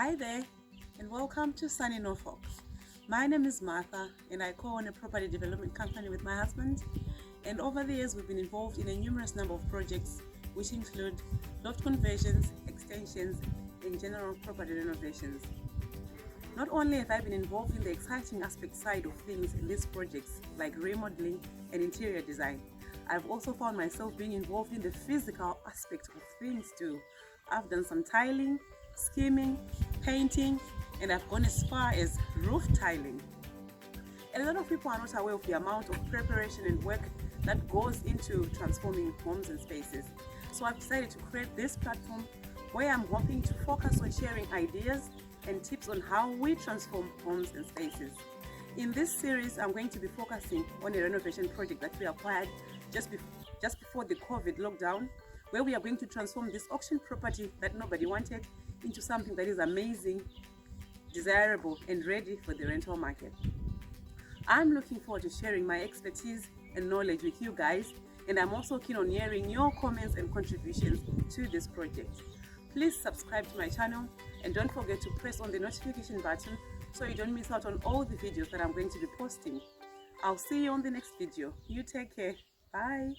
Hi there, and welcome to sunny Norfolk. My name is Martha, and I co-own a property development company with my husband. And over the years, we've been involved in a numerous number of projects, which include loft conversions, extensions, and general property renovations. Not only have I been involved in the exciting aspect side of things in these projects, like remodeling and interior design, I've also found myself being involved in the physical aspect of things too. I've done some tiling, skimming, painting, and I've gone as far as roof tiling. A lot of people are not aware of the amount of preparation and work that goes into transforming homes and spaces. So I've decided to create this platform where I'm hoping to focus on sharing ideas and tips on how we transform homes and spaces. In this series, I'm going to be focusing on a renovation project that we acquired just before the COVID lockdown, where we are going to transform this auction property that nobody wanted into something that is amazing, desirable, and ready for the rental market. I'm looking forward to sharing my expertise and knowledge with you guys, and I'm also keen on hearing your comments and contributions to this project. Please subscribe to my channel and don't forget to press on the notification button so you don't miss out on all the videos that I'm going to be posting. I'll see you on the next video. You take care. Bye.